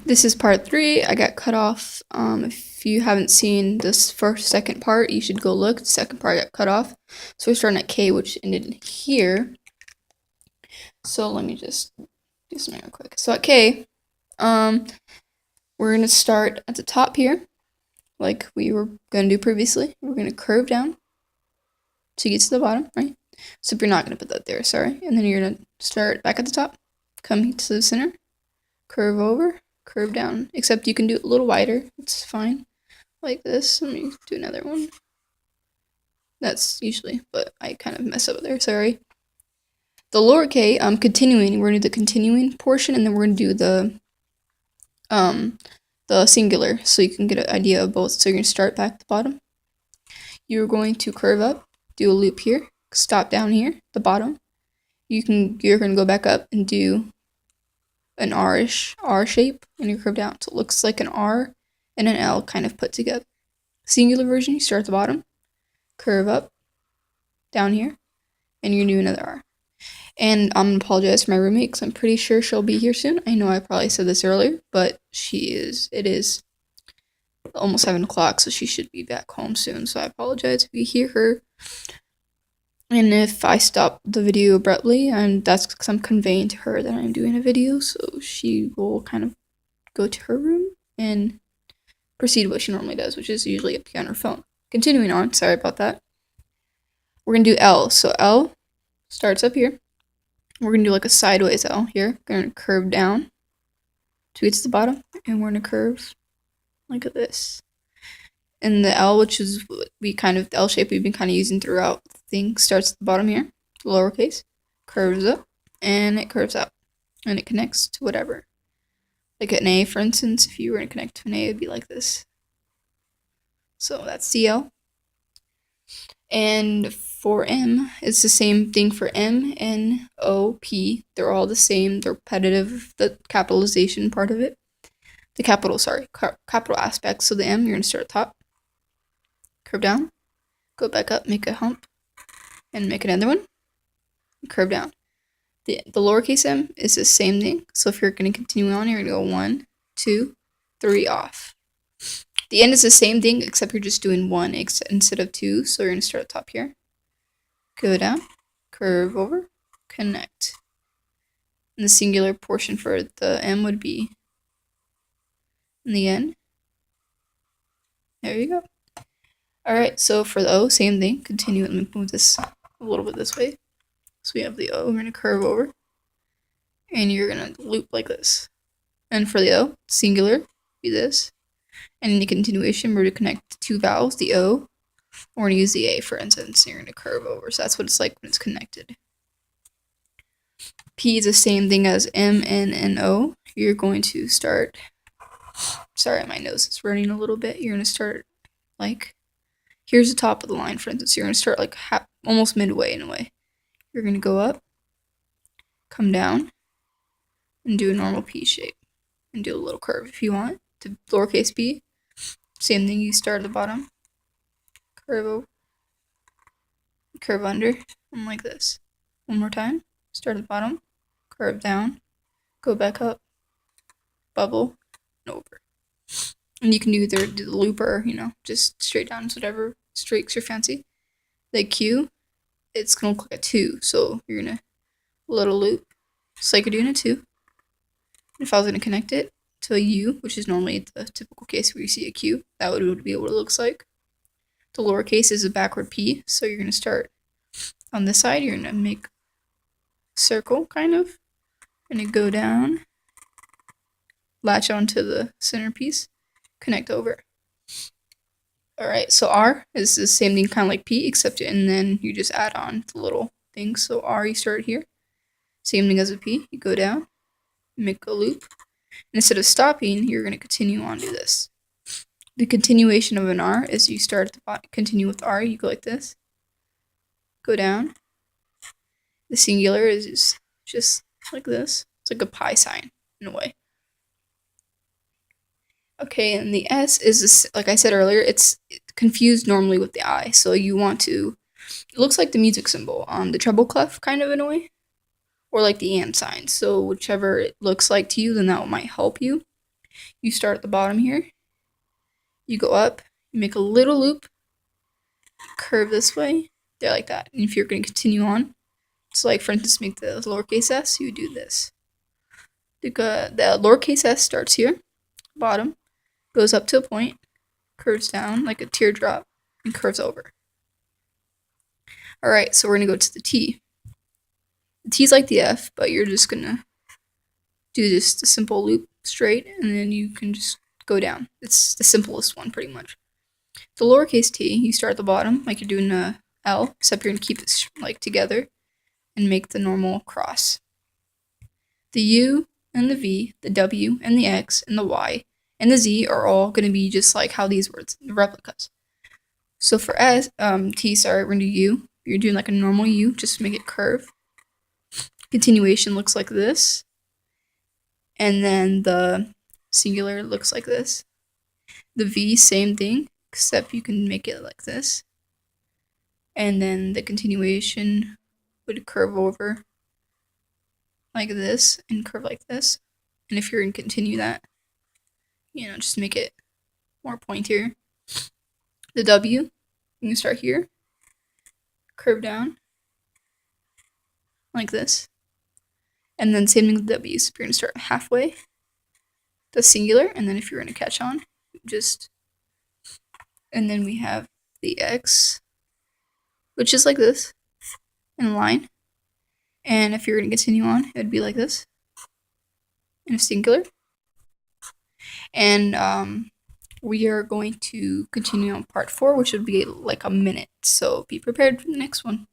This is part 3. I got cut off. If you haven't seen this second part, you should go look. The second part got cut off. So we're starting at K, which ended here. So let me just do something real quick. So at K, we're gonna start at the top here, like we were gonna do previously. We're gonna curve down to get to the bottom, right? So you're not gonna put that there, sorry. And then you're gonna start back at the top, come to the center, curve over, curve down. Except you can do it a little wider. It's fine, like this. Let me do another one. That's usually, but I kind of mess up there. Sorry. The lower K, continuing. We're gonna do the continuing portion, and then we're gonna do the singular, so you can get an idea of both. So you're gonna start back at the bottom. You're going to curve up, do a loop here, stop down here, the bottom. You're gonna go back up and do an R-ish, R shape, and you curve down. So it looks like an R and an L kind of put together. Singular version, you start at the bottom, curve up, down here, and you're gonna do another R. And I'm gonna apologize for my roommate because I'm pretty sure she'll be here soon. I know I probably said this earlier, but it is almost 7 o'clock, so she should be back home soon. So I apologize if you hear her. And if I stop the video abruptly, that's because I'm conveying to her that I'm doing a video, so she will kind of go to her room and proceed what she normally does, which is usually up here on her phone. Continuing on, sorry about that. We're gonna do L. So L starts up here. We're gonna do like a sideways L here. We're gonna curve down to get to the bottom, and we're gonna curve like this. And the L, which is the L shape we've been kind of using throughout the thing, starts at the bottom here, lowercase, curves up, and it curves out, and it connects to whatever. Like an A, for instance, if you were to connect to an A, it would be like this. So that's the L. And for M, it's the same thing for M, N, O, P. They're all the same. They're repetitive, the capitalization part of it. The capital aspects. So the M, you're going to start at top, curve down, go back up, make a hump, and make another one, curve down. The lowercase m is the same thing. So if you're going to continue on, you're going to go 1, 2, 3 off. The end is the same thing, except you're just doing 1 instead of 2. So you're going to start at top here, go down, curve over, connect. And the singular portion for the M would be in the end. There you go. Alright, so for the O, same thing. Continue. Let me move this a little bit this way. So we have the O, we're going to curve over, and you're going to loop like this. And for the O, singular, be this. And in the continuation, we're going to connect 2 vowels, the O, or we're going to use the A, for instance, and you're going to curve over. So that's what it's like when it's connected. P is the same thing as M, N, and O. You're going to start, sorry, my nose is running a little bit. You're going to start like, here's the top of the line, for instance. You're going to start like almost midway in a way. You're going to go up, come down, and do a normal P shape. And do a little curve if you want. To lowercase p, same thing. You start at the bottom, curve over, curve under, and like this. One more time. Start at the bottom, curve down, go back up, bubble, and over. And you can either do the loop or, just straight down, whatever strokes your fancy. The Q, it's going to look like a 2, so you're going to little loop, just like you're doing a 2. And if I was going to connect it to a U, which is normally the typical case where you see a Q, that would be what it looks like. The lowercase is a backward P, so you're going to start on this side. You're going to make a circle, kind of, and you go down, latch onto the centerpiece, connect over. Alright, so R is the same thing, kind of like P, and then you just add on the little things. So R, you start here, same thing as a P, you go down, make a loop, and instead of stopping, you're going to continue on to this. The continuation of an R is you start at the bottom, continue with R, you go like this, go down. The singular is just like this. It's like a pi sign in a way. Okay, and the S is, this, like I said earlier, it's confused normally with the I. So you want to, it looks like the music symbol, the treble clef kind of in a way, or like the and sign. So whichever it looks like to you, then that might help you. You start at the bottom here, you go up, you make a little loop, curve this way, there like that. And if you're going to continue on, so like for instance, make the lowercase s, you would do this. The lowercase s starts here, bottom, goes up to a point, curves down like a teardrop, and curves over. Alright, so we're going to go to the T. The T's like the F, but you're just going to do just a simple loop straight, and then you can just go down. It's the simplest one, pretty much. The lowercase t, you start at the bottom, like you're doing a L, except you're going to keep it like together and make the normal cross. The U and the V, the W and the X and the Y and the Z are all going to be just like how these words, the replicas. So for T, sorry, we're going to do U. You're doing like a normal U, just make it curve. Continuation looks like this. And then the singular looks like this. The V, same thing, except you can make it like this. And then the continuation would curve over like this and curve like this. And if you're going to continue that, just make it more pointier. The W, you can start here, curve down like this. And then same thing with the W, so you're going to start halfway, the singular, and then if you're going to catch on, and then we have the X, which is like this, in a line. And if you're going to continue on, it would be like this, in a singular. And we are going to continue on part 4, which would be like a minute. So be prepared for the next one.